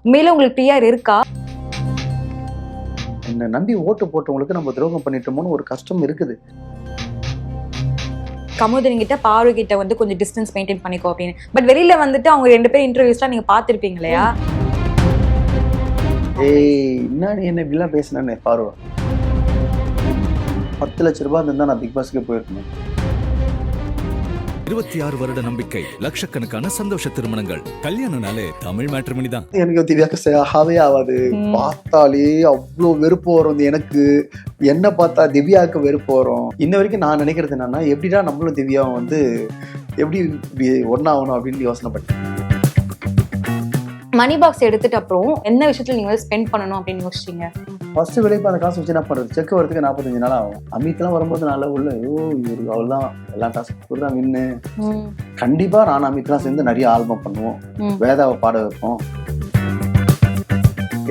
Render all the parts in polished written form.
உண்மையில உங்களுக்கு பிஆர் இருக்கா? என்ன நம்பி ஓட்டு போட்டவங்களுக்கு நம்ம துரோகம் பண்ணிட்டோமோன்னு ஒரு கஷ்டம் இருக்குது. கமுதன் கிட்ட பாரு கிட்ட வந்து கொஞ்சம் டிஸ்டன்ஸ் மெயின்டைன் பண்ணிக்கோ அப்படின்னு. பட் வெளியில வந்துட்டு அவங்க 2 பேரும் இன்டர்வியூஸ்லாம் நீங்க பாத்திருப்பீங்க இல்லையா? என்ன நீ என்ன இப்படிலாம் பேசினேன்னு பாரு. 10 லட்சம் ரூபாய் இருந்தா நான் பிக் பாஸ்க்கு போயிருக்கேன். 26 வருட நம்பிக்கை, லட்சக்கணக்கான சந்தோஷ திருமணங்கள். கல்யாணம்னாலே தமிழ் மேட்ரிமோனி தான். எனக்கு திவ்யாக்கு ஆகவே ஆகாது. பார்த்தாலே அவ்வளோ வெறுப்பு வரும். எனக்கு என்ன பார்த்தா திவ்யாவுக்கு வெறுப்பு வரும். இன்ன வரைக்கும் நான் நினைக்கிறது என்னன்னா, எப்படிடா நம்மளும் திவ்யாவும் வந்து எப்படி ஒன்னாகணும் அப்படின்னு யோசனை பண்ணேன். மணி பாக்ஸ் எடுத்துட்டு அப்புறம் என்ன விஷயத்துல நீங்க ஸ்பெண்ட் பண்ணணும் அப்படின்னு யோசிச்சீங்க? ஃபர்ஸ்ட் வேலைக்கு அந்த காசு வச்சு என்ன பண்றது? செக் வரதுக்கு 45 நாள் ஆகும். அமித்லாம் வரும்போது நல்லா உள்ள இவரு அவ்வளவுதான் எல்லா டாஸ்க்கு தான் வின்னு. கண்டிப்பா நான் அமித்லாம் சேர்ந்து நிறைய ஆல்பம் பண்ணுவோம். வேதாவை பாட வைப்போம்.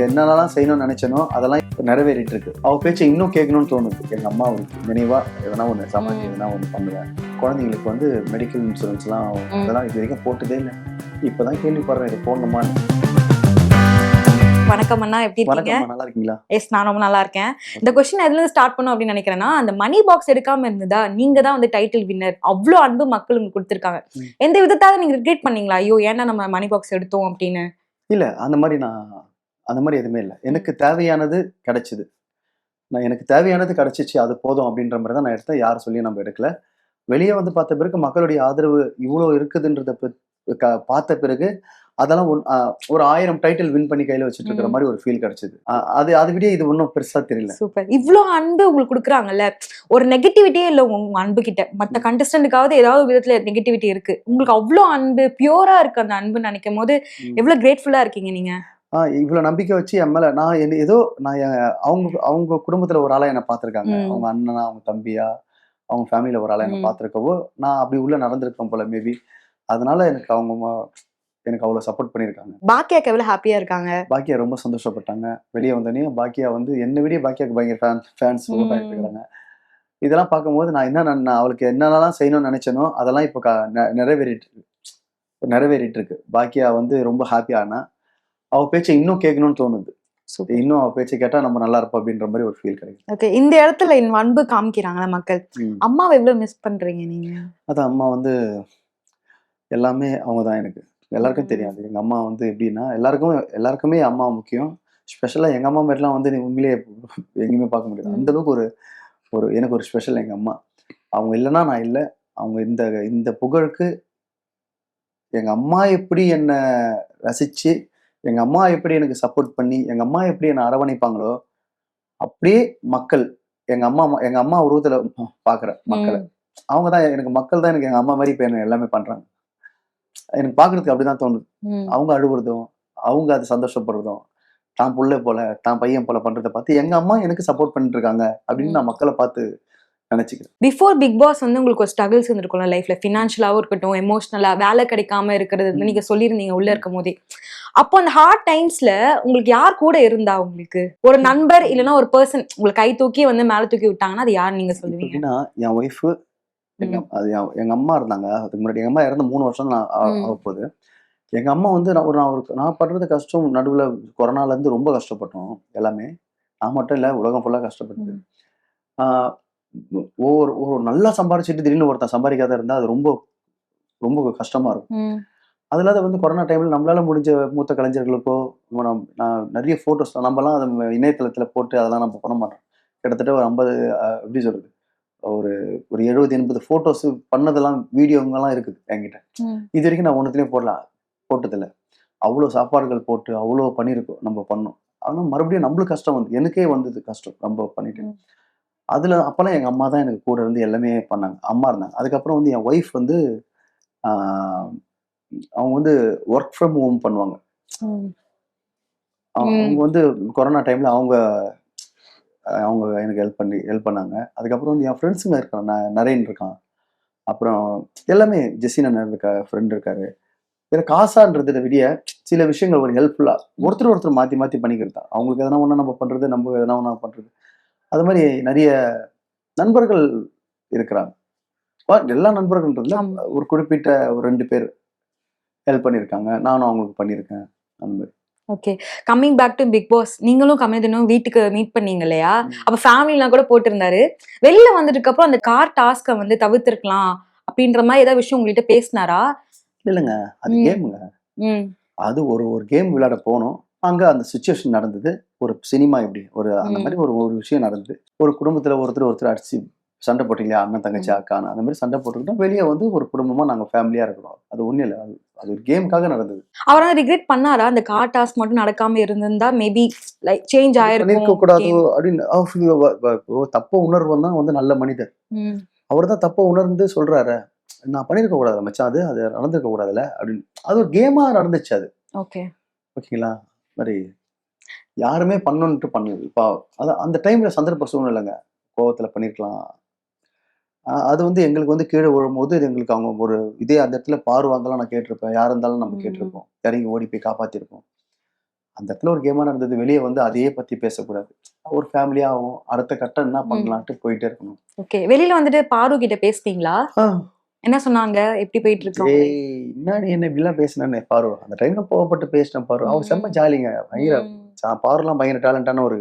என்னென்னலாம் செய்யணும்னு நினைச்சனோ அதெல்லாம் இப்ப நிறைவேறிட்டு இருக்கு. அவ பேச்சை இன்னும் கேட்கணும்னு தோணுது. எங்க அம்மா நினைவா எதனா ஒண்ணு சமாளி எதனா ஒண்ணு பண்ணுவேன். குழந்தைங்களுக்கு வந்து மெடிக்கல் இன்சூரன்ஸ் எல்லாம் அதெல்லாம் இது வரைக்கும் போட்டதே இல்லை. இப்பதான் கேள்விப்படுறேன் இது போடணுமான்னு. வணக்கம் அண்ணா, எப்படி இருக்கீங்க? நல்லா இருக்கீங்களா? எஸ், நான் ரொம்ப நல்லா இருக்கேன். இந்த கொஸ்டின் எதுல இருந்து ஸ்டார்ட் பண்ணும் அப்படின்னு நினைக்கிறேன்னா, அந்த மணி பாக்ஸ் எடுக்காம இருந்ததா நீங்க தான் வந்து டைட்டில் வின்னர். அவ்வளவு அன்பு மக்கள் உங்களுக்கு கொடுத்திருக்காங்க. எந்த விதத்தாக நீங்க ரிக்ரெட் பண்ணீங்களா? ஐயோ ஏன்னா நம்ம மணி பாக்ஸ் எடுத்தோம் அப்படின்னு? இல்ல, அந்த மாதிரி எதுவுமே இல்லை. எனக்கு தேவையானது கிடைச்சது. எனக்கு தேவையானது கிடைச்சிச்சு, அது போதும் அப்படின்ற மாதிரி தான் நான் எடுத்தேன். யார் சொல்லியும் நம்ம எடுக்கல. வெளியே வந்து பார்த்த பிறகு மக்களுடைய ஆதரவு இவ்வளோ இருக்குதுன்றத பார்த்த பிறகு அதெல்லாம் ஒரு 1000 டைட்டில் வின் பண்ணி கையில வச்சுட்டு இருக்கிற மாதிரி ஒரு ஃபீல் கிடைச்சது. அது விட இது ஒன்றும் பெருசா தெரியல. சூப்பர். இவ்வளவு அன்பு உங்களுக்கு கொடுக்குறாங்கல்ல, ஒரு நெகட்டிவிட்டியே இல்லை உங்க அன்பு கிட்ட. மற்ற கண்டஸ்டன்ட்டுக்காவது ஏதாவது விதத்துல நெகட்டிவிட்டி இருக்கு, உங்களுக்கு அவ்வளோ அன்பு பியூரா இருக்கு. அந்த அன்பு நினைக்கும் போது எவ்வளவு கிரேட்ஃபுல்லா இருக்கீங்க நீங்க. இவ்வளவு நம்பிக்கை வச்சு என் மேல நான் ஏதோ அவங்க குடும்பத்துல ஒரு ஆளா என்ன பார்த்திருக்காங்க. அவங்க அண்ணனா, அவங்க தம்பியா, அவங்க ஃபேமிலியில ஒரு ஆளா என்ன பார்த்திருக்கவோ நான் அப்படி உள்ள நடந்திருக்கேன் போல மேபி. அதனால எனக்கு அவ்வளவு சப்போர்ட் பண்ணிருக்காங்க. பாக்கியாக்கு எவ்வளவு ஹாப்பியா இருக்காங்க? பாக்கியா ரொம்ப சந்தோஷப்பட்டாங்க. வெளியே வந்தோடனே பாக்கியா வந்து என்ன விட பாக்கியாக்கு பயங்கர ஃபேன்ஸ் இருக்காங்க. இதெல்லாம் பார்க்கும்போது நான் அவளுக்கு என்னென்னலாம் செய்யணும்னு நினைச்சனோ அதெல்லாம் இப்போ நிறைவேறிட்டு இருக்கு. பாக்கியா வந்து ரொம்ப ஹாப்பியானா அவ பேச்சை இன்னும் கேட்கணும்னு தோணுது. இன்னும் அவ பேச்சை கேட்டா நம்ம நல்லா இருப்போம் அப்படின்ற மாதிரி ஒரு ஃபீல் கிடைக்கும். ஓகே, இந்த இடத்துல அன்பு காமிக்கிறாங்களா மக்கள்? அம்மாவை எவ்வளவு மிஸ் பண்றீங்க நீங்க? அதான், அம்மா வந்து எல்லாமே அவங்கதான். எனக்கு எல்லாருக்கும் தெரியாது எங்க அம்மா வந்து எப்படின்னா, எல்லாருக்குமே அம்மா முக்கியம். ஸ்பெஷலா எங்க அம்மா மாதிரிலாம் வந்து உண்மையிலேயே எங்கேயுமே பார்க்க முடியாது. அந்த அளவுக்கு ஒரு எனக்கு ஒரு ஸ்பெஷல் எங்க அம்மா. அவங்க இல்லைன்னா நான் இல்லை. அவங்க இந்த புகழுக்கு எங்க அம்மா எப்படி என்ன ரசிச்சு, எங்க அம்மா எப்படி எனக்கு சப்போர்ட் பண்ணி, எங்க அம்மா எப்படி என்ன அரவணைப்பாங்களோ அப்படியே மக்கள் எங்க அம்மா உருவத்துல பாக்குற மக்களை அவங்கதான் எனக்கு மக்கள் தான். எனக்கு எங்க அம்மா மாதிரி இப்ப என்ன எல்லாமே பண்றாங்க. எனக்கு பாக்குறதுக்கு அப்படிதான் தோணுது. அவங்க அழுகுறதும், அவங்க அது சந்தோஷப்படுறதும், தான் புள்ள போல, தான் பையன் போல பண்றதை பார்த்து எங்க அம்மா எனக்கு சப்போர்ட் பண்ணிட்டு இருக்காங்க அப்படின்னு நான் மக்களை பார்த்து நினைச்சுக்கிறேன். பிஃபோர் பிக் பாஸ் வந்து உங்களுக்கு ஒரு ஸ்ட்ரகிள்ஸ் இருந்திருக்கும்ல லைஃப்ல, ஃபினான்ஷியலாவும் இருக்கட்டும், எமோஷனலா வேலை கிடைக்காம இருக்கிறது நீங்க சொல்லியிருந்தீங்க உள்ள இருக்கும் போதே. அப்போ அந்த ஹார்ட் டைம்ஸ்ல உங்களுக்கு யார் கூட இருந்தா? உங்களுக்கு ஒரு நண்பர் இல்லைன்னா ஒரு பர்சன் உங்களை கை தூக்கி வந்து மேல தூக்கி விட்டாங்கன்னா அது யார் நீங்க சொல்லுவீங்க? என் ஒய்ஃப், எங்க அம்மா இருந்தாங்க. அதுக்கு முன்னாடி எங்க அம்மா இறந்து 3 வருஷம் ஆக போகுது. எங்க அம்மா வந்து நான் படுறது கஷ்டம். நடுவுல கொரோனால இருந்து ரொம்ப கஷ்டப்பட்டோம் எல்லாமே. நான் மட்டும் இல்ல, உலகம் ஃபுல்லா கஷ்டப்பட்டது. ஒரு நல்லா சம்பாரிச்சுட்டு திடீர்னு ஒருத்தன் சம்பாதிக்காத இருந்தா அது ரொம்ப ரொம்ப கஷ்டமா இருக்கும். அதுல வந்து கொரோனா டைம்ல நம்மளால முடிஞ்ச மூத்த கலைஞர்களுக்கோ நான் நிறைய போட்டோஸ் நம்மலாம் அதை இணையதளத்துல போட்டு அதெல்லாம் நம்ம பண்ண மாட்டோம். கிட்டத்தட்ட ஒரு 50 எப்படி சொல்றது, ஒரு 70-80 போட்டோஸ் பண்ணதெல்லாம் வீடியோங்கெல்லாம் இருக்குது என்கிட்ட. இது வரைக்கும் நான் ஒன்றுத்துலயும் போட்டதில்லை. அவ்வளோ சாப்பாடுகள் போட்டு அவ்வளோ பண்ணியிருக்கோம், நம்ம பண்ணோம். ஆனால் மறுபடியும் நம்மளுக்கு கஷ்டம் வந்து எனக்கே வந்தது கஷ்டம் ரொம்ப பண்ணிட்டு. அதுல அப்பெல்லாம் எங்க அம்மா தான் எனக்கு கூட இருந்து எல்லாமே பண்ணாங்க. அம்மா இருந்தாங்க. அதுக்கப்புறம் வந்து என் ஒய்ஃப் வந்து அவங்க வந்து ஒர்க் ஃப்ரம் ஹோம் பண்ணுவாங்க. அவங்க வந்து கொரோனா டைம்ல அவங்க எனக்கு ஹெல்ப் பண்ணாங்க. அதுக்கப்புறம் வந்து என் ஃப்ரெண்ட்ஸுங்க இருக்காங்க. நரேன் இருக்கான், அப்புறம் எல்லாமே ஜெசினா ஃப்ரெண்ட் இருக்காரு. இதில் காசான்றதை விட சில விஷயங்கள் ஒரு ஹெல்ப்ஃபுல்லா ஒருத்தர் மாத்தி மாத்தி பண்ணிக்கிறது தான். அவங்களுக்கு எதனா ஒண்ணா நம்ம பண்றது, நம்ம எதனா ஒண்ணா பண்றது. அது மாதிரி நிறைய நண்பர்கள் இருக்கிறாங்க. எல்லா நண்பர்கள்ன்றதுல ஒரு குறிப்பிட்ட ஒரு 2 பேர் ஹெல்ப் பண்ணியிருக்காங்க. நானும் அவங்களுக்கு பண்ணியிருக்கேன். அந்த மாதிரி okay. Coming back to Bigg Boss. நீங்களும் கமலஹாசனும் வீட்டுக்கு மீட் பண்ணீங்க இல்லையா? ம். அப்ப ஃபேமிலிலாம் கூட போட்டிருந்தாரு. வெளில வந்ததுக்கு அப்புறம் அந்த கார் டாஸ்க்க வந்து தவிர்த்திருக்கலாம் அப்படின்ற மாரி ஏதாவது விஷயம் உங்ககிட்ட பேசினாரா? இல்லைங்க, அது ம். கேமுங்க. ம். அது ஒரு ஒரு கேம் விளையாட போனோம். அங்க அந்த சிச்சுவேஷன் நடந்தது. ஒரு சினிமா எப்படி ஒரு அந்த மாரி ம். ஒரு ஒரு விஷயம் நடந்தது. ஒரு குடும்பத்துல ஒருத்தர் ஒருத்தர் அடிச்சு சண்டை போட்டீங்களா? அண்ணன், தங்கச்சி, ம். அக்கான்னு அந்த மாரி சண்டை போட்டுக்கிட்டோம். வெளிய வந்து ஒரு குடும்பமா நாங்க ஃபேமிலியா இருக்கிறோம். அது ஒண்ணும் இல்ல. அது அது ஒரு கேம்க்காக நடந்தது. அவர் வந்து ரிக்ரெட் பண்ணாரா? அந்த கார் டாஸ்க் மட்டும் நடக்காம இருந்திருந்தா மேபி லைக் சேஞ்ச் இது ஆயிருக்கும் பண்ணியிருக்க கூடாதோ கேம். அப்படின்னு தப்ப உணர்வன் தான் வந்து நல்ல மனிதர். ம். அவர் தான் தப்ப உணர்ந்து சொல்றாரே, "நான் பண்ணியிருக்க கூடாதுல்ல மச்சான் அது. அது நடந்திருக்க கூடாதுல்ல" அப்படின்னு. அது ஒரு கேமா நடந்துச்சு அது. ஓகே. ஓகேங்களா? மாரி யாருமே பண்ணணுன்ட்டு பண்ணல. இப்ப அதான் அந்த டைம்ல சந்தர்ப்ப சூழ்நிலைங்க. கோவத்துல பண்ணியிருக்கலாம். அது வந்து எங்களுக்கு வந்து கீழ விழும்போது எங்களுக்கு அவங்க ஒரு இதே அந்த இடத்துல பார்வா இருந்தாலும் நான் கேட்டிருப்பேன். யாரா இருந்தாலும் நம்ம ம். கேட்டிருப்போம். இறங்கி ஓடி போய் காப்பாத்தியிருப்போம். அந்த இடத்துல ஒரு கேமா நடந்தது. வெளிய வந்து அதையே பத்தி பேசக்கூடாது. ஒரு ஃபேமிலியாவும் அடுத்த கட்டம் என்ன ம். பண்ணலான்ட்டு போயிட்டே இருக்கணும். ஓகே. வெளில வந்துட்டு பாரு கிட்ட பேசுனீங்களா? ஆ என்ன சொன்னாங்க? எப்படி போயிட்டு இருக்கு உங்க லைஃப்? "ஏய் என்ன நீ என்ன இப்படிலாம் பேசுனேன்னு" பாரு. அந்த டைம்ல கோவப்பட்டு பேசிட்டேன் பாரு. அவ செம்ம ம். ஜாலிங்க. பயங்கர ம். பாருலாம் பயங்கர டேலண்டான ஒரு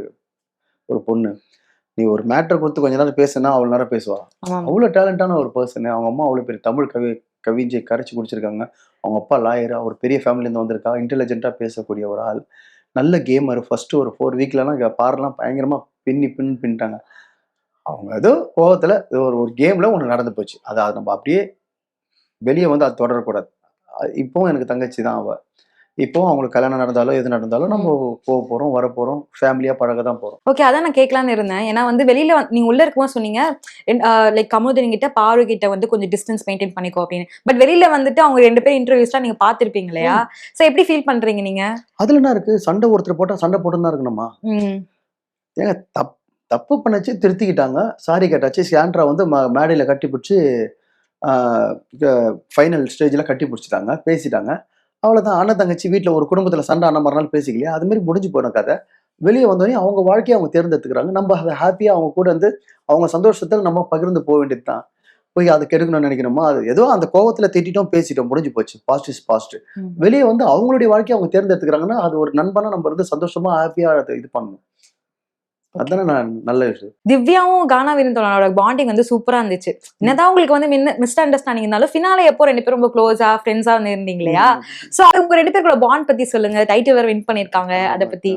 ஒரு பொண்ணு. நீ ஒரு மேட்டர் குடுத்து கொஞ்ச நேரம் பேசுனா, அவ்வளோ நேரம் பேசுவா. ஆமாம். அவ்வளோ டேலண்டான ஒரு பெர்சனு. அவங்க அம்மா அவ்வளோ பெரிய தமிழ் கவிஞை கரைச்சு குடிச்சிருக்காங்க. அவங்க அப்பா லாயரு. அவர் பெரிய ஃபேமிலிலேருந்து வந்திருக்கா. இன்டெலிஜென்ட்டா பேசக்கூடிய ஒரு ஆள். நல்ல கேமர். ஃபர்ஸ்ட்டு ஒரு 4 வீக்லலாம் பாருலாம் பயங்கரமா பின்னிட்டாங்க. அவங்க ஏதோ கோவத்துல ஏதோ ஒரு ஒரு கேம்ல ஒண்ணு நடந்து போச்சு. அத நம்ம அப்படியே வெளிய வந்து அது தொடரக்கூடாது. இப்பவும் எனக்கு தங்கச்சி தான் அவ. இப்பவும் அவங்களுக்கு கல்யாணம் நடந்தாலும், எது நடந்தாலும் நம்ம ம். போறோம், வரப்போறோம். ஃபேமிலியா பழக தான் போறோம். ஓகே. அதான் நான் கேட்கலான்னு இருந்தேன். ஏன்னா வந்து வெளில நீங்க உள்ள இருக்கும்போது சொன்னீங்க, லைக் கமருதீன் கிட்ட, பாரு கிட்ட வந்து கொஞ்சம் டிஸ்டன்ஸ் மெயின்டெயின் பண்ணிக்கோ அப்படின்னு. பட் வெளில வந்துட்டு அவங்க 2 பேரும் இன்டர்வியூஸ்லாம் நீங்க பார்த்திருப்பீங்க இல்லையா? ம். சோ எப்படி ஃபீல் பண்றீங்க நீங்க? அதுல என்ன இருக்கு? சண்டை ஒருத்தர் போட்டா சண்டை போட்டுன்னு தான் இருக்கணுமா? ம். ஏங்க தப்பு பண்ணுச்சு திருத்திக்கிட்டாங்க. சாரி கேட்டாச்சு. சாண்ட்ரா வந்து மேடையில கட்டிப்புடிச்சு ஆ க ஃபைனல் ஸ்டேஜ்ல கட்டி புடிச்சுட்டாங்க. பேசிட்டாங்க. அவ்வளோதான். அண்ணன், தங்கச்சி வீட்ல ஒரு குடும்பத்துல சண்டை ஆனா மறுநாள் பேசிக்கலையா? அது மாரி முடிஞ்சு போன கதை. வெளிய வந்தோனே அவங்க வாழ்க்கைய அவங்க தேர்ந்தெடுத்துக்கிறாங்க. நம்ம அத ஹேப்பியா அவங்க கூட இருந்து, அவங்க சந்தோஷத்துல நம்ம பகிர்ந்து போ வேண்டியது தான். போய் அத கெடுக்கணும்னு நெனைக்கணுமா? அது ஏதோ அந்த கோவத்துல திட்டிட்டோம், பேசிட்டோம். முடிஞ்சு போச்சு. Past is past. ம். வெளிய வந்து அவங்களுடைய வாழ்க்கைய அவங்க தேர்ந்தெடுத்துக்கிறாங்கன்னா, அது ஒரு நண்பனா நம்ம இருந்து சந்தோஷமா, ஹேப்பியா அத இது பண்ணணும். ஓகே. அதானே நான் நல்ல விஷயம். திவ்யாவும் கானா விருந்தோனோட பாண்டிங் வந்து சூப்பரா இருந்துச்சு. என்னதான் உங்களுக்கு வந்து மிஸ் அண்டர்ஸ்டாண்டிங் இருந்தாலும், ஃபினாலே அப்போ 2 பேரும் ரொம்ப க்ளோஸா, ஃப்ரெண்ட்ஸா வந்து இருந்தீங்க இல்லையா? ம். சோ உங்க 2 பேருக்குள்ள பாண்ட் பத்தி சொல்லுங்க. டைட்டில் வேற வின் பண்ணியிருக்காங்க. அத பத்தி.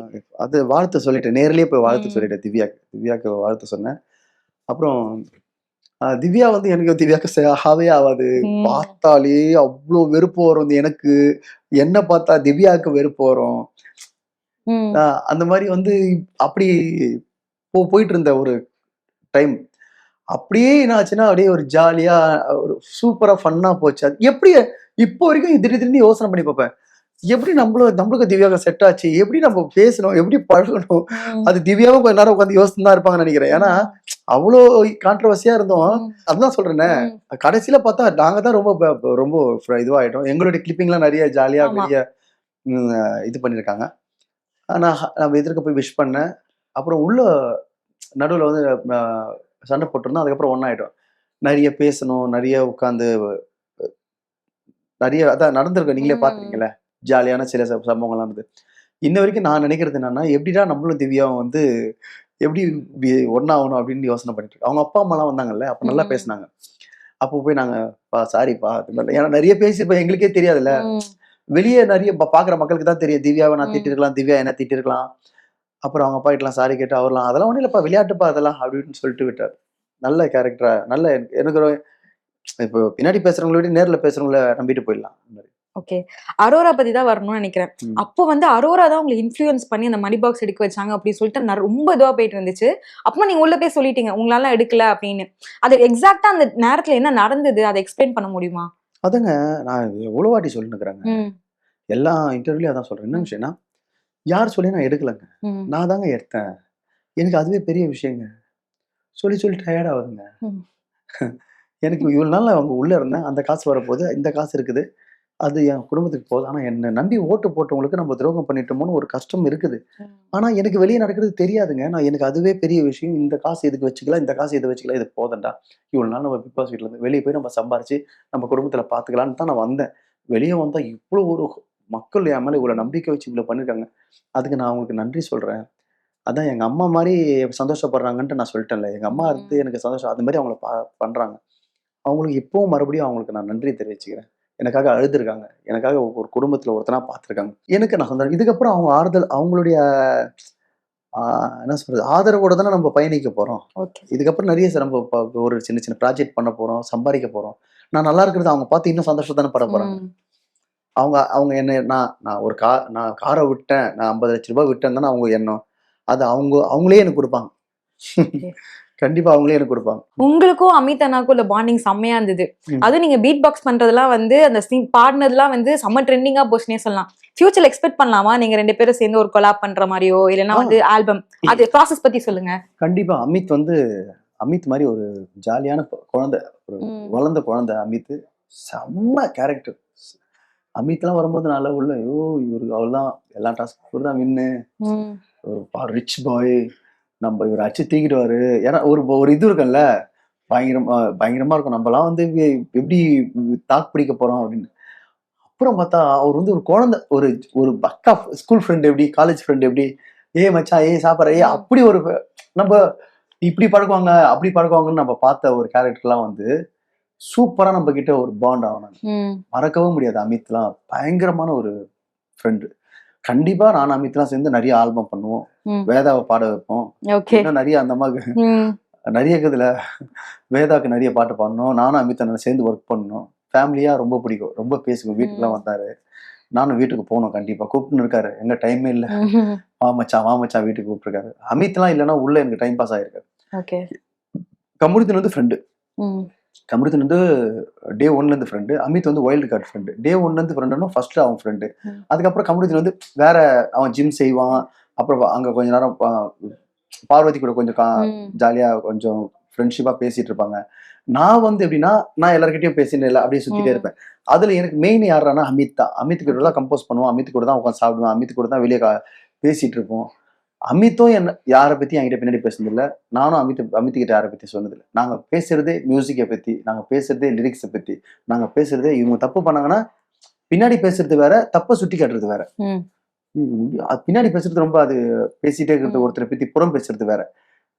அது வாழ்த்து சொல்லிட்டேன். நேர்லயே போய் வாழ்த்து ம். சொல்லிட்டேன் திவ்யாக்கு. திவ்யாக்கு வாழ்த்து சொன்னேன். அப்புறம் திவ்யா வந்து எனக்கு திவ்யாக்கு ஆகவே ஆவாது. ம். பார்த்தாலே அவ்ளோ வெறுப்பு வரும் எனக்கு. என்ன பார்த்தா திவ்யாவுக்கு வெறுப்பு வரும். ம். அ அந்த மாரி வந்து அப்படி போயிட்டு இருந்த ஒரு டைம். அப்படியே என்ன ஆச்சுன்னா, அப்படியே ஒரு ஜாலியா ஒரு சூப்பரா ஃபன்னா போச்சு. அது எப்படி இப்போ வரைக்கும் திடீர் திடீர்னு யோசனை பண்ணி பார்ப்பேன். எப்படி நம்மளுக்கும் திவ்யாவுக்கும் செட் ஆச்சு? எப்படி நம்ம பேசணும்? எப்படி பழகணும்? ம். அது திவ்யாவும் கொஞ்ச நேரம் உட்காந்து யோசிச்சுட்டு தான் இருப்பாங்கன்னு நெனைக்கிறேன். ஏன்னா, ம். அவ்ளோ கான்ட்ரோவர்சியா இருந்தோம். ம். அதுதான் சொல்றேனே, ம். கடைசில பார்த்தா நாங்க தான் ரொம்ப ரொம்ப இதுவாயிட்டோம். எங்களுடைய கிளிப்பிங்லாம் நெறைய ஜாலியா ஆமா. வெளிய ம் இது பண்ணியிருக்காங்க. நான் எதிர்க்க போய் விஷ் பண்ணேன். அப்புறம் உள்ள நடுவுல வந்து அ சண்டை போட்டிருந்தோம். அதுக்கப்புறம் ஒண்ணாயிட்டோம். நெறைய பேசணும், நெறைய உட்காந்து நெறைய அதான் நடந்திருக்கு. நீங்களே ம். பார்த்துருக்கீங்கல்ல. ஜாலியான சில சம்பவங்கள்லாம் இருந்தது. இன்ன வரைக்கும் நான் நினைக்கிறது என்னன்னா, எப்படிடா நம்மளும் திவ்யாவும் வந்து எப்படி இப்படி ஒண்ணாவணும் அப்படின்னு யோசனை பண்ணிட்டு இருக்கோம். அவங்க அப்பா, அம்மாலாம் வந்தாங்கல்ல. அப்ப நல்லா ம். பேசுனாங்க. அப்போ போய் நாங்க சாரிப்பா. ஏன்னா நெறைய பேசியிருப்போம். எங்களுக்கே தெரியாதுல்ல. ம். வெளிய நெறைய பார்க்குற மக்களுக்கு தான் தெரியும். திவ்யாவ நான் ம். திட்டிருக்கலாம். திவ்யா என்ன திட்டிருக்கலாம். அப்புறம் அவங்க அப்பா கிட்டலாம் சாரி கேட்டு அவர்லாம், "அதெல்லாம் ஒண்ணும் இல்லப்பா. விளையாட்டுப்பா அதெல்லாம்" அப்படின்னு சொல்லிட்டு விட்டாரு. நல்ல கேரக்டரா நல்ல எனக்கு இப்போ பின்னாடி பேசுறவங்கள விட நேர்ல பேசுறவங்கள நம்பிட்டு போயிடலாம். அந்த மாரி. ஓகே. அரோரா பத்தி தான் வரணும்னு நெனைக்கிறேன். ம். அப்போ வந்து அரோரா தான் உங்கள இன்ஃப்ளூயன்ஸ் பண்ணி அந்த மணி பாக்ஸ் எடுக்க வச்சாங்க அப்படின்னு சொல்லிட்டு நான் ரொம்ப இதுவா போயிட்டு இருந்துச்சு. அப்ப நீங்க உள்ள போய் சொல்லிட்டீங்க. உங்களால எடுக்கல அப்படின்னு. அது எக்ஸாக்ட்டா அந்த நேரத்துல என்ன நடந்தது? அத எக்ஸ்பிளைன் பண்ண முடியுமா? அதுங்க நான் எவ்வளோ வாட்டி சொல்லின்னுருக்கிறேங்க. ம். எல்லா இன்டர்வியூலயும் அதான் சொல்றேன். என்ன ம். விஷயம்னா, யார் சொல்லி நான் எடுக்கலங்க. ம். நான் தாங்க எடுத்தேன். எனக்கு அதுவே பெரிய விஷயங்க. சொல்லி சொல்லி டயர்ட் ஆகுதுங்க. ம். எனக்கு இவ்வளோ நாள் அவங்க உள்ள இருந்தேன். அந்த காசு வரப்போது. இந்த காசு இருக்குது. அது என் குடும்பத்துக்கு போகுது. ஆனா என்ன நம்பி ஓட்டு போட்டவங்களுக்கு நம்ம துரோகம் பண்ணிட்டோமோன்னு ஒரு கஷ்டம் இருக்குது. ஆனா எனக்கு வெளிய நடக்கிறது தெரியாதுங்க. எனக்கு அதுவே பெரிய விஷயம். இந்த காசு இதுக்கு வச்சுக்கலாம். இந்த காசு இத வச்சுக்கலாம். இது போதும்டா. இவ்வளோ நாள் நம்ம பிக் பாஸ் வீட்ல இருந்து வெளிய போய் நம்ம சம்பாரிச்சு, நம்ம குடும்பத்தில பார்த்துக்கலான்னு தான் நான் வந்தேன். வெளிய வந்தா இவ்ளோ ஒரு மக்கள் என் மேல இவ்வளவு நம்பிக்கை வச்சு இவ்வளவு பண்ணிருக்காங்க. அதுக்கு நான் அவங்களுக்கு நன்றி சொல்றேன். அதான் எங்க அம்மா மாரி சந்தோஷப்படுறாங்கன்ட்டு நான் சொல்லிட்டேன்ல. எங்க அம்மா இருந்து எனக்கு சந்தோஷம் அது மாரி அவங்கள பண்றாங்க. அவங்களுக்கு இப்பவும் மறுபடியும் அவங்களுக்கு நான் நன்றி தெரிவிச்சுக்கிறேன். எனக்காக அழுதுருக்காங்க. எனக்காக ஒரு குடும்பத்துல ஒருத்தனா பார்த்துருக்காங்க. எனக்கு நான் சொந்தம். இதுக்கப்புறம் அவங்க ஆறுதல் அவங்களுடைய என்ன சொல்றது? ஆதரவோட தானே நம்ம பயணிக்க போறோம். ஓகே. இதுக்கப்புறம் நெறைய நம்ம ஒரு சின்ன சின்ன ப்ராஜெக்ட் பண்ண போறோம், சம்பாரிக்க போறோம். நான் நல்லா இருக்கிறத அவங்க பார்த்து இன்னும் சந்தோஷம் தானே பட போறாங்க. அவங்க அவங்க என்ன நான் ஒரு நான் கார விட்டேன். நான் ரூ. 50,00,000 விட்டேன்னு தானே அவங்க எண்ணம். அது அவங்களே எனக்கு குடுப்பாங்க. கண்டிப்பா அவங்களே எனக்கு குடுப்பாங்க. உங்களுக்கும் அமித் அண்ணாக்கும் உள்ள பாண்டிங் செம்மையா இருந்தது. ம். அதுவும் நீங்க பீட் பாக்ஸ் பண்றதெல்லாம் வந்து அந்த பாடுனதெல்லாம் வந்து செம்ம ட்ரெண்டிங்கா போச்சுனே சொல்லலாம். ஃபியூச்சர்ல எக்ஸ்பெக்ட் பண்ணலாமா நீங்க 2 பேரும் சேர்ந்து ஒரு கொலாப் பண்ற மாதிரியோ இல்லனா வந்து ஆல்பம் அது ப்ராசஸ் பத்தி சொல்லுங்க. கண்டிப்பா அமித் மாதிரி ஒரு ஜாலியான குழந்தை, ஒரு வளர்ந்த குழந்தை அமித். செம்ம கேரக்டர். அமித்லாம் வரும்போது நல்லா உள்ள ஐயோ இவரு அவ்வளவுதான் எல்லா டாஸ்க் இவரு தான் வின்னு. ஒரு ரிச் பாய் நம்ம இவர் அச்சு தூக்கிடுவாரு. ஏன்னா ஒரு இது இருக்குல்ல பயங்கரமா இருக்கும். நம்மலாம் வந்து எப்படி தாக்கு பிடிக்க போறோம் அப்படின்னு. அப்புறம் பார்த்தா அவர் வந்து ஒரு குழந்தை ஒரு ஒரு பக்கா ஸ்கூல் ஃப்ரெண்ட் எப்படி காலேஜ் ஃப்ரெண்ட் எப்படி மச்சான் சாப்பிட்ற அப்படி ஒரு நம்ம இப்படி பழகுவாங்க அப்படி பழகுவாங்கன்னு நம்ம பார்த்த ஒரு கேரக்டர்லாம் வந்து சூப்பரா நம்ம கிட்ட ஒரு பாண்ட் ஆகணும். மறக்கவும் முடியாது. அமித்லாம் பயங்கரமான ஒரு ஃப்ரெண்டு. கண்டிப்பா நானும் அமித்லாம் சேர்ந்து நிறைய ஆல்பம் பண்ணுவோம். வேதாவை பாட வைப்போம். இன்னும் நிறைய அந்த மாதிரி நிறைய இதுல வேதாக்கு நிறைய பாட்டு பாடணும். நானும் அமித் சேர்ந்து ஒர்க் பண்ணணும். ஃபேமிலியா ரொம்ப பிடிக்கும். ரொம்ப பேசுவோம். வீட்டுக்குலாம் வந்தாரு. நானும் வீட்டுக்கு போகணும். கண்டிப்பா கூப்பிட்டுன்னு இருக்காரு. எங்க டைமே இல்ல. வா மச்சான் வீட்டுக்கு கூப்பிட்டுருக்காரு. அமித்லாம் இல்லைன்னா உள்ள எனக்கு டைம் பாஸ் ஆயிருக்காரு. கமருதீன் வந்து ஃப்ரெண்டு. கமருதீன் வந்து டே 1ல இருந்து ஃப்ரெண்டு. அமித் வந்து வைல்டு கார்டு ஃப்ரெண்டு. டே 1ல இருந்து ஃப்ரெண்டுன்னா ஃபர்ஸ்ட் அவன் ஃப்ரெண்டு. அதுக்கப்புறம் கமருதீன் வந்து வேற அவன் ஜிம் செய்வான். அப்புறம் அங்க கொஞ்ச நேரம் பார்வதி கூட கொஞ்சம் ஜாலியா கொஞ்சம் ஃப்ரெண்ட்ஷிப்பா பேசிட்டு இருப்பாங்க. நான் வந்து எப்படின்னா நான் எல்லார்கிட்டயும் பேசினேன் இல்லை அப்படியே சுத்திட்டே இருப்பேன். அதுல எனக்கு மெயின் யாருன்னா அமித் தான். அமித் கூட தான் கம்போஸ் பண்ணுவோம். அமித் கூட தான் உட்காந்து சாப்பிடுவேன். அமித் கூட தான் வெளியே பேசிட்டு இருப்போம். அமித்தும் என்ன யாரை பத்தி என்கிட்ட பின்னாடி பேசுனது இல்லை. நானும் அமித் கிட்ட யாரை பத்தி சொன்னது இல்லை. நாங்க பேசுறதே மியூசிக்கை பத்தி, நாங்க பேசுறதே லிரிக்ஸை பத்தி, நாங்க பேசுறதே இவங்க தப்பு பண்ணாங்கன்னா பின்னாடி பேசுறது வேற, தப்ப சுட்டி காட்டுறது வேற. பின்னாடி பேசுறது ரொம்ப அது பேசிட்டே இருக்கிறது ஒருத்தரை பத்தி புறம் பேசுறது வேற.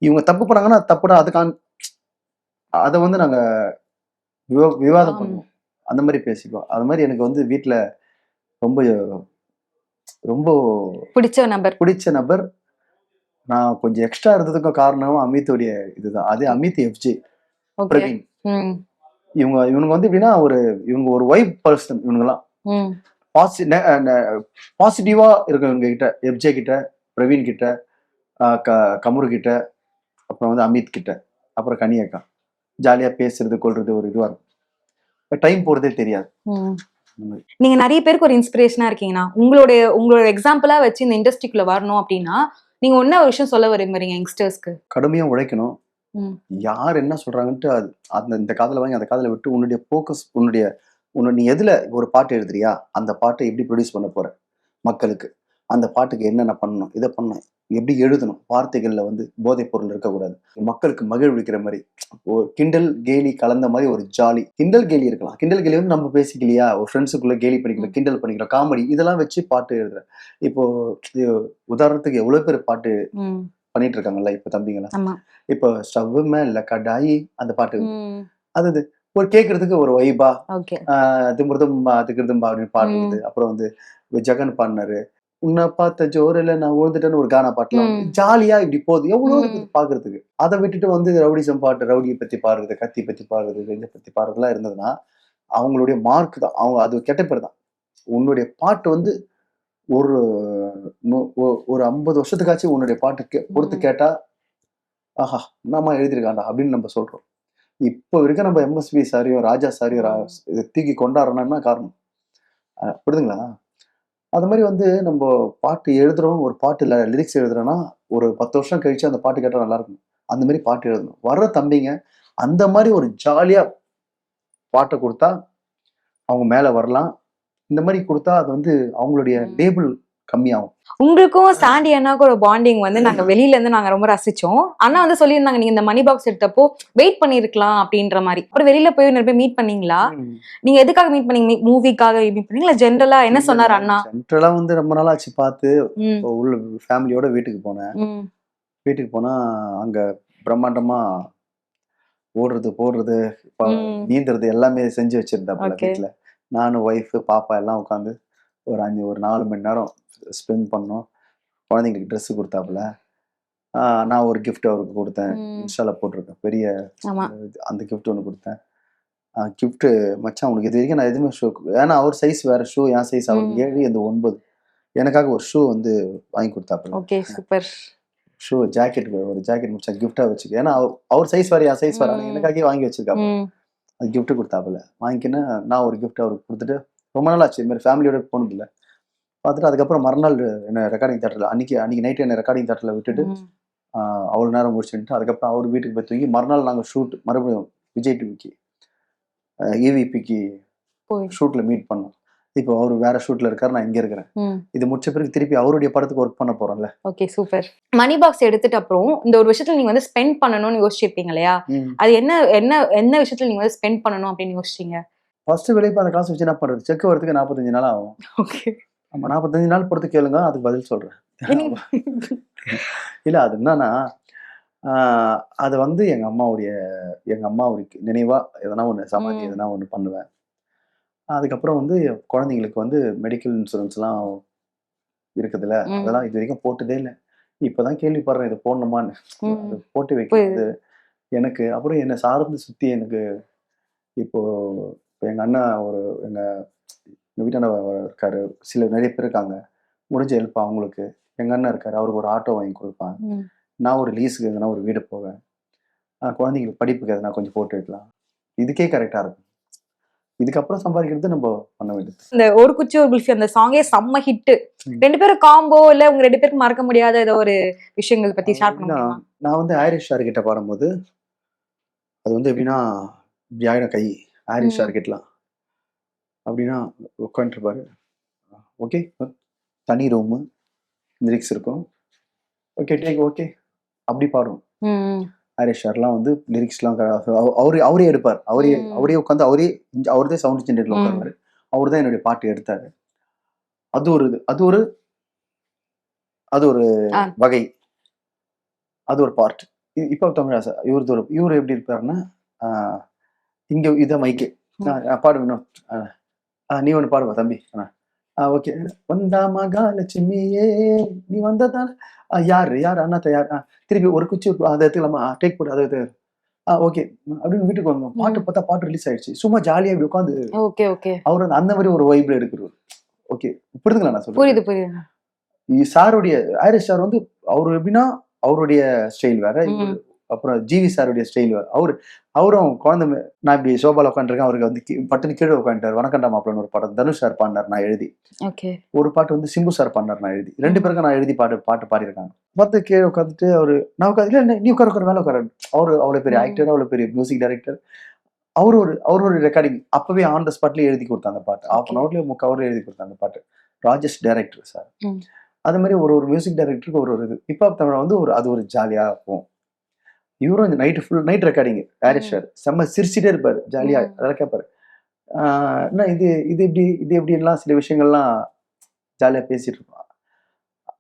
இவங்க தப்பு பண்ணாங்கன்னா தப்புடா அதுக்கான அதை வந்து நாங்க விவாதம் பண்ணுவோம். அந்த மாதிரி பேசிக்குவோம். அது மாதிரி எனக்கு வந்து வீட்டுல ரொம்ப ரொம்ப பிடிச்ச நபர். நான் கொஞ்சம் எக்ஸ்ட்ரா இருந்ததுக்கும் காரணம் அமித்துடைய இதுதான். அதே அமித் எஃப்ஜே பிரவீன் இவனுங்க வந்து எப்படின்னா இவங்க ஒரு வைப் பர்சன். இவனுங்கெல்லாம் பாசிட்டிவா இருக்கும். இவங்க கிட்ட எஃப்ஜே கிட்ட, பிரவீன் கிட்ட, கமரு கிட்ட, அப்புறம் வந்து அமித் கிட்ட, அப்புறம் கனியக்கா ஜாலியா பேசுறது கொள்றது ஒரு இதுவா இருக்கும். டைம் போறதே தெரியாது. நீங்க நிறைய பேருக்கு ஒரு இன்ஸ்பிரேஷனா இருக்கீங்கன்னா உங்களோட எக்ஸாம்பிளா வச்சு இந்த இண்டஸ்ட்ரிக்குள்ள வரணும் அப்படின்னா நீங்க ஒன்ன ஒரு விஷயம் சொல்ல விரும்புறீங்க யங்ஸ்டர்ஸ்க்கு? கடுமையா உழைக்கணும். யார் என்ன சொல்றாங்கன்ட்டு அது இந்த காதல வாங்கி அந்த காதல விட்டு உன்னுடைய போக்கஸ் நீ எதுல ஒரு பாட்டு எழுதுறியா அந்த பாட்டை எப்படி ப்ரொடியூஸ் பண்ண போற மக்களுக்கு, அந்த பாட்டுக்கு என்னென்ன பண்ணணும், இதை பண்ணணும், எப்படி எழுதணும், வார்த்தைகள்ல வந்து போதைப் பொருள் இருக்கக்கூடாது, மக்களுக்கு மகிழ்விக்கிற மாதிரி ஒரு கிண்டல் கேலி கலந்த மாதிரி ஒரு ஜாலி. கிண்டல் கேலி இருக்கலாம். கிண்டல் கேலி வந்து நம்ம பேசிக்கலையா ஒரு ஃப்ரெண்ட்ஸுக்குள்ள கேலி பண்ணிக்கிறோம், கிண்டல் பண்ணிக்கிறோம், காமெடி இதெல்லாம் வச்சு பாட்டு எழுதுறேன். இப்போ உதாரணத்துக்கு எவ்வளவு பேர் பாட்டு பண்ணிட்டு இருக்காங்கல்ல இப்ப தம்பிங்களா. இப்போ ஸ்டவ் மேல கடாயி அந்த பாட்டு அது ஒரு கேட்கறதுக்கு ஒரு வைபா திமிருதும்பா திகிருதும்பா அப்படின்னு பாடுறது. அப்புறம் வந்து ஜெகன் பாடினாரு உன்னை பார்த்த ஜோரில நான் உழுந்துட்டேன்னு ஒரு கானா பாட்டுலாம் ஜாலியா இப்படி போகுது. எவ்வளவு இருக்குது பாக்குறதுக்கு. அதை விட்டுட்டு வந்து ரவுடிசம் பாட்டு, ரவுடியை பத்தி பாடுறது, கத்தி பத்தி பாடுறது, இதை பத்தி பாடுறதுலாம் இருந்ததுன்னா அவங்களுடைய மார்க் தான். அவங்க அது கெட்ட பேர் தான். உன்னுடைய பாட்டு வந்து ஒரு 50 வருஷத்துக்காச்சும் உன்னுடைய பாட்டு பொறுத்து கேட்டா ஆஹா என்னம்மா எழுதிருக்காண்டா அப்படின்னு நம்ம சொல்றோம். இப்போ வரைக்கும் நம்ம எம்எஸ்பி சாரியோ ராஜா சாரியோ தூக்கி கொண்டாடுறோம்னா காரணம் புரியுதுங்களா? அது மாதிரி வந்து நம்ம பாட்டு எழுதுறோம். ஒரு பாட்டு லிரிக்ஸ் எழுதுறோம்னா ஒரு 10 வருஷம் கழிச்சு அந்த பாட்டு கேட்டா நல்லா இருக்கும். அந்த மாதிரி பாட்டு எழுதணும். வர்ற தம்பிங்க அந்த மாதிரி ஒரு ஜாலியா பாட்டை கொடுத்தா அவங்க மேல வரலாம். இந்த மாதிரி கொடுத்தா அது வந்து அவங்களுடைய லேபிள் கம்மியாகும். உங்களுக்கும் சாண்டி அண்ணாக்கும் ஒரு பாண்டிங் வந்து நாங்க வெளியில இருந்து நாங்க ரொம்ப ரசிச்சோம். அண்ணா வந்து சொல்லியிருந்தாங்க நீங்க இந்த மணி பாக்ஸ் எடுத்தப்போ வெயிட் பண்ணிருக்கலாம் அப்படின்ற மாதிரி. அப்புறம் வெளியில போய் நிறைய பேர் மீட் பண்ணீங்களா? நீங்க எதுக்காக மீட் பண்ணீங்க? மூவிக்காக மீட் பண்ணீங்களா? ஜென்ரலா என்ன சொன்னாரு அண்ணா? சென்ட்ரலா வந்து ரொம்ப நாள் ஆச்சு பார்த்து. ம், இப்போ உள்ள ஃபேமிலியோட வீட்டுக்கு போனேன். ம், வீட்டுக்கு போனா அங்க பிரம்மாண்டமா ஓடுறது போடுறது ம். நீந்துறது எல்லாமே செஞ்சு வச்சிருந்தாப்புல Okay. வீட்டுல. நானும் ஒய்ஃபு பாப்பா எல்லாம் உட்காந்து ஒரு 4 மணி நேரம் ஸ்பெண்ட் பண்ணோம். குழந்தைங்களுக்கு ட்ரெஸ் கொடுத்தாப்புல. நான் ஒரு gift அவருக்கு கொடுத்தேன். ம். இன்ஸ்டால போட்டிருக்கேன். பெரிய ஆமா. அந்த gift ஒன்று கொடுத்தேன். கிஃப்ட் மச்சான் உனக்கு இது வரைக்கும் நான் எதுவுமே ஷூ, ஏன்னா அவர் சைஸ் வேற, ஷூ என் சைஸ் அவருக்கு 7 இந்த 9. எனக்காக ஒரு ஷூ வந்து வாங்கி கொடுத்தாப்புல. Okay, super. ஷூ ஜாக்கெட் ஒரு ஜாக்கெட் மச்சான் கிஃப்டா வச்சுக்க, ஏன்னா அவர் சைஸ் வேற என் சைஸ் வேற, ஆனா எனக்காகவே வாங்கி வச்சிருக்காப்புல. ம், அது gift கொடுத்தாப்புல. வாங்கிக்கின்னு நான் ஒரு gift அவருக்கு கொடுத்துட்டு ரொம்ப நாள் ஆச்சு இது மாதிரி ஃபேமிலியோட போனதில்ல. பார்த்துட்டு அதுக்கப்புறம் மறுநாள் என்ன ரெக்கார்டிங் தேட்டரில் அன்னைக்கு நைட்டு என்ன ரெக்கார்டிங் தேட்டரில் விட்டுட்டு ம். அவ்வளோ நேரம் முடிச்சுட்டு அதுக்கப்புறம் அவர் வீட்டுக்கு போய் தூங்கி மறுநாள் நாங்கள் ஷூட் மறுபடியும் விஜய் டிவிக்கு EVPக்கு போய். ஷூட்ல மீட் பண்ணோம். இப்போ அவர் வேற ஷூட்ல இருக்காரு, நான் இங்க இருக்கிறேன். ம். இது முடிச்ச பிறகு திருப்பி அவருடைய படத்துக்கு ஒர்க் பண்ண போறோம்ல. Okay, super. மணி பாக்ஸ் எடுத்துட்டு அப்புறம் இந்த ஒரு விஷயத்துல நீங்க வந்து ஸ்பெண்ட் பண்ணணும்னு யோசிச்சிருப்பீங்க இல்லையா? அது என்ன என்ன என்ன விஷயத்துல நீங்க வந்து ஸ்பெண்ட் பண்ணணும் அப்படின்னு யோசிச்சீங்க? ஃபர்ஸ்ட் வெளியே போய் அந்த காசு வச்சு என்ன பண்றது, செக் வரதுக்கு 45 நாள் ஆகும். ஓகே. ஆமா 45 நாள் பொறுத்து கேளுங்க, அதுக்கு பதில் சொல்றேன். இல்ல அது என்னன்னா அது வந்து எங்க அம்மாவுடைய நினைவா எதனா ஒண்ணு சமாதி எதனா ஒண்ணு பண்ணுவேன். அதுக்கப்புறம் வந்து குழந்தைங்களுக்கு வந்து மெடிக்கல் இன்சூரன்ஸ் எல்லாம் இருக்குதுல்ல, அதெல்லாம் இது வரைக்கும் போட்டதே இல்லை. இப்பதான் கேள்விப்படுறேன் இதை போடணுமான்னு. அது போட்டு வைக்கிறது எனக்கு. அப்புறம் என்னை சார்ந்து சுத்தி எனக்கு இப்போ எங்க அண்ணா எங்க வீட்டாண்ட இருக்காரு, நிறைய பேர் இருக்காங்க, முடிஞ்ச ஹெல்ப் அவங்களுக்கு. எங்க அண்ணன் இருக்காரு, அவருக்கு ஒரு ஆட்டோ வாங்கி கொடுப்பாங்க. நான் ஒரு லீஸுக்கு எதனா ஒரு வீடு போவேன். குழந்தைங்களுக்கு படிப்புக்கு எதனா கொஞ்சம் போட்டு வைக்கலாம். இதுக்கே கரெக்டா இருக்கும். இதுக்கப்புறம் சம்பாதிக்கிறது நம்ம பண்ண வேண்டியது. இந்த ஒரு குச்சி ஒரு குல்ஃபி அந்த சாங்கே செம்ம ஹிட். 2 பேரும் காம்போ இல்ல உங்க 2 பேருக்கு மறக்க முடியாத ஏதோ ஒரு விஷயங்கள் பத்தி ஷேர் பண்ண முடியுமா? நான் வந்து ஐரிஷ் சார் கிட்ட பாடும்போது அது வந்து எப்படின்னா இப்படி ஆயிடும் கை. ஐரிஷ் சார் கிட்டலாம் அப்படின்னா உட்காந்துருப்பாரு. ஓகே, தனி ரூமு, லிரிக்ஸ் இருக்கும். ஓகே டேக் ஓகே அப்படி பாடும். ஹரிஷ் சார்லாம் வந்து லிரிக்ஸ்லாம் அவரே எடுப்பார். அவரே உட்காந்து அவர்தான் சவுண்ட் ஜென்ரேட்டர்ல உட்காருவாரு. அவர் தான் என்னுடைய பாட்டு எடுத்தாரு. அது ஒரு வகை, அது ஒரு பார்ட். இப்போ தமிழாசா இவர் எப்படி இருப்பாருன்னா இங்க இதான் மைக்கு பாடு வினோத், நீ ஒன்று பாடுவா தம்பி. ஓகே, வந்தா மகாலட்சுமியே நீ வந்ததால யாரு அண்ணாத்த யார், திருப்பி ஒரு குச்சி அதை எடுத்துக்கலாமா, டேக் போட்டு அதை ஓகே அப்படின்னு வீட்டுக்கு வந்தோம். பாட்டு பார்த்தா பாட்டு ரிலீஸ் ஆயிடுச்சு. சும்மா ஜாலியா இப்படி உட்காந்து அவரு அந்த மாதிரி ஒரு வைப்ல எடுக்கிறார். ஓகே, புரியுதுங்களா நான் சொல்றேன்? புரியுது. சாருடைய ஐரிஷ் சார் வந்து அவரு எப்படின்னா அவருடைய ஸ்டைல் வேற, அப்புறம் ஜிவி சாருடைய ஸ்டைல் வேற. அவரும் குழந்தை நான் இப்படி சோபால உட்காந்துருக்கேன், அவருக்கு வந்து பட்டுன்னு கீழே உட்காந்துட்டார். வணக்கண்டா மாப்பிள்ளன்னு ஒரு படம் தனுஷ் சார் பாடினார், நான் எழுதி. ஒரு பாட்டு வந்து சிம்பு சார் பாடினார், நான் எழுதி. 2 பேருக்கும் நான் எழுதி பாட்டு பாடியிருக்காங்க. பார்த்து கீழே உட்காந்துட்டு அவரு நான் உட்காந்து இல்லை நீ உட்கார மேலே உட்கார. அவ்வளவு பெரிய ஆக்டர், அவ்வளவு பெரிய மியூசிக் டைரக்டர். ஒரு ரெக்கார்டிங் அப்பவே ஆன் த ஸ்பாட்ல எழுதி கொடுத்தாங்க பாட்டு. 1/2 hourல 3/4 hourல எழுதி கொடுத்தாங்க பாட்டு. Rajesh director sir. அது மாதிரி ஒரு மியூசிக் டைரக்டருக்கு ஒரு இது. இப்போ தமிழ் வந்து அது ஒரு ஜாலியா இருக்கும். இவரும் இந்த நைட் ரெக்கார்டிங் ஹாரிஸ் சார் செம்ம சிரிச்சிட்டே இருப்பாரு, ஜாலியா அதெல்லாம் கேட்பாரு. என்ன இது எப்படின்லாம் சில விஷயங்கள்லாம் ஜாலியா பேசிட்டு இருப்பான்.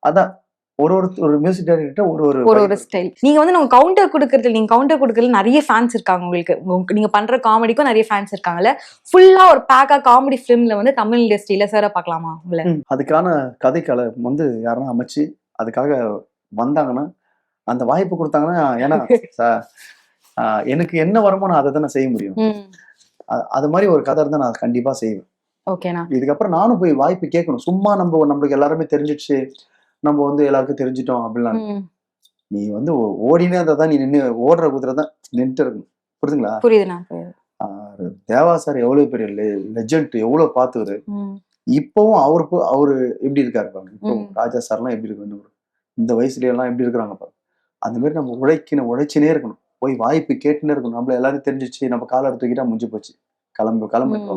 அதான் ஒரு மியூசிக் டைரக்டர் ஒரு ஸ்டைல். நீங்க வந்து கவுண்டர் கொடுக்கறதுல நிறைய ஃபேன்ஸ் இருக்காங்க உங்களுக்கு. நீங்க பண்ற காமெடிக்கும் நிறைய ஃபேன்ஸ் இருக்காங்கல்ல. ஃபுல்லா ஒரு பேக்கா காமெடி ஃபிலிம்ல வந்து தமிழ் இண்டஸ்ட்ரியில சார பார்க்கலாமா உங்களை? அதுக்கான கதைக்களை வந்து யாரும் அமைச்சு அதுக்காக வந்தாங்கன்னா, அந்த வாய்ப்பு கொடுத்தாங்கன்னா, ஏன்னா எனக்கு என்ன வருமோ நான் அதை தான் செய்ய முடியும். அது மாதிரி ஒரு கதை இருந்தா நான் கண்டிப்பா செய்வேன். ஓகேண்ணா. இதுக்கப்புறம் நானும் போய் வாய்ப்பு கேட்கணும். சும்மா நம்மளுக்கு எல்லாருமே தெரிஞ்சிடுச்சு, நம்ம வந்து எல்லாருக்கும் தெரிஞ்சிட்டோம் அப்படிலாம். நீ வந்து ஓடினே தான், நீ நின்று ஓடுற குதிரை தான் நின்று இருக்கணும். புரியுதுங்களா? புரியுதுண்ணா. தேவா சார் எவ்வளவு பெரிய லெஜெண்ட், எவ்வளவு பார்த்துரு. இப்பவும் அவரு எப்படி இருக்காரு பாருங்க. இப்போ ராஜா சார்லாம் எப்படி இருக்கு, இந்த வயசுல எல்லாம் எப்படி இருக்கிறாங்க பாருங்க. அந்த மாதிரி நம்ம உழைச்சினே இருக்கணும். போய் வாய்ப்பு கேட்டுனே இருக்கணும். நம்மள எல்லாரும் தெரிஞ்சிச்சு, நம்ம காலை எடுத்துக்கிட்டா முடிஞ்சு போச்சு, கிளம்பு.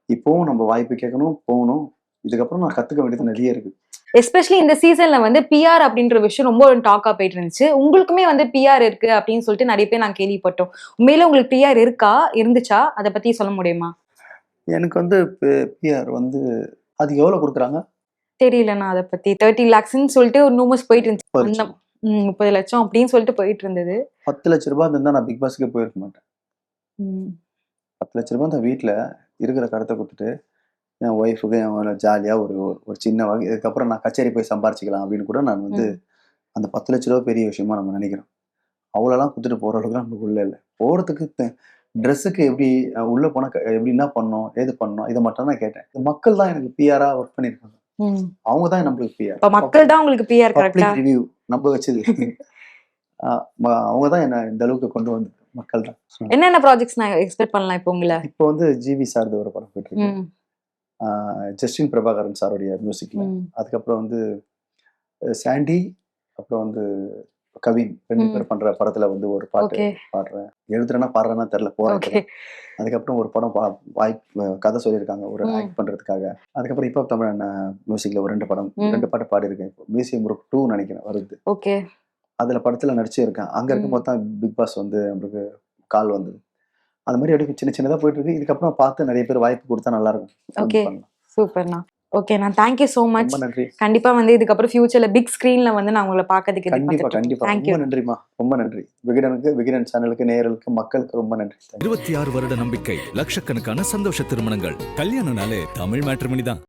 இப்பவும் நம்ம வாய்ப்பு கேட்கணும், போகணும். இதுக்கப்புறம் நான் கத்துக்க வேண்டியது நிறைய இருக்கு. எஸ்பெஷலி இந்த சீசன்ல வந்து பிஆர் அப்படின்ற விஷயம் ரொம்ப டாக்கா போயிட்டு இருந்துச்சு. உங்களுக்குமே வந்து பிஆர் இருக்கு அப்படின்னு சொல்லிட்டு நிறைய பேர் நான் கேள்விப்பட்டோம். உண்மையில உங்களுக்கு பிஆர் இருந்துச்சா? அதை பத்தி சொல்ல முடியுமா? எனக்கு வந்து பிஆர் வந்து அது எவ்வளவு கொடுக்குறாங்க? தெரியலண்ணா அதை பத்தி. 30 lakhsன்னு சொல்லிட்டு ஒரு ரூமர்ஸ் போயிட்டு இருந்துச்சு. 30 அந்த லட்சம். 30 லட்சம் அப்படின்னு சொல்லிட்டு போயிட்டு இருந்தது. 10 லட்ச ரூபாய் இருந்தா நான் பிக் பாஸ்க்கே போயிருக்க மாட்டேன். ம். 10 லட்ச ரூபாய் அந்த வீட்டுல இருக்கிற கடத்தை கொடுத்துட்டு என் ஒய்ஃபுக்கு என் ஜாலியா ஒரு ஒரு சின்ன வகை இதுக்கப்புறம் நான் கச்சேரி போய் சம்பாரிச்சிக்கலாம் அப்படின்னு கூட நான் வந்து ம். அந்த 10 லட்ச ரூபாய் பெரிய விஷயமா நம்ம நினைக்கிறோம். அவ்வளோலாம் கொடுத்துட்டு போற அளவுக்கு நமக்கு உள்ள இல்லை. போறதுக்கு ட்ரெஸ்ஸுக்கு எப்படி உள்ள போனா எப்படி என்ன பண்ணணும் ஏது பண்ணணும் இதை மட்டும் தான் கேட்டேன். இந்த மக்கள் தான் எனக்கு பிஆரா ஒர்க் பண்ணியிருக்காங்க. ம். அவங்க தான் நம்மளுக்கு பிஆர். இப்ப மக்கள் தான் உங்களுக்கு பிஆர் கரெக்டா? பப்ளிக் ரிவ்யூ நம்ம வச்சது. அவங்க தான் என்ன இந்த அளவுக்கு கொண்டு வந்து மக்கள் தான். என்னென்ன ப்ராஜெக்ட்ஸ் நான் எக்ஸ்பெக்ட் பண்ணலாம் இப்போ உங்களை? இப்போ வந்து ஜிவி சார்து ஒரு படம் போயிட்டு இருக்கு. ம். ஜஸ்டின் பிரபாகரன் சாருடைய மியூசிக்ல. ம். அதுக்கப்புறம் வந்து சாண்டி, அப்புறம் வந்து கவின் 2 ம். பேர் பண்ற படத்துல வந்து ஒரு பாட்டு ஓகே. பாடுறேன். எழுதுறேன்னா பாடுறேன்னா தெரியல போறேன். ஓகே. அதுக்கப்புறம் ஒரு படம் வாய்ப்பு கதை சொல்லியிருக்காங்க ஒரு ம். ஆக்ட் பண்றதுக்காக. அதுக்கப்புறம் இப்போ தமிழ் மியூசிக்ல ஒரு 2 படம் ம். 2 பாட்டு பாடியிருக்கேன். இப்போ மியூசியம் குரூப் 2 நினைக்கிறேன் வருது. ஓகே. அதுல படத்துல நடிச்சிருக்கேன். அங்க ம். இருக்கும்போது தான் பிக் பாஸ் வந்து நம்மளுக்கு கால் வந்தது. அந்த மாதிரி அப்படியே சின்ன சின்னதா போயிட்டு இருக்கு. இதுக்கப்புறம் பார்த்து நிறைய பேர் வாய்ப்பு கொடுத்தா நல்லா இருக்கும். ஓகே. பண்ணலாம். சூப்பர்ண்ணா. ஓகேண்ணா. Thank you so much. ரொம்ப நன்றி. கண்டிப்பா வந்து இதுக்கப்புறம் ஃபியூச்சர்ல பிக் ஸ்கிரீன்ல வந்து நான் உங்களை பார்க்கறதுக்கு கண்டிப்பா எதிர்பார்த்துட்டு இருக்கேன். கண்டிப்பா தேங்க்யூ. ரொம்ப நன்றிமா. ரொம்ப நன்றி. விகடன் சேனலுக்கு நேயர்களுக்கு மக்களுக்கு ரொம்ப நன்றி. 26 வருட நம்பிக்கை, லட்சக்கணக்கான சந்தோஷ திருமணங்கள். கல்யாணம்னாலே தமிழ் மேட்ரிமோனி தான்.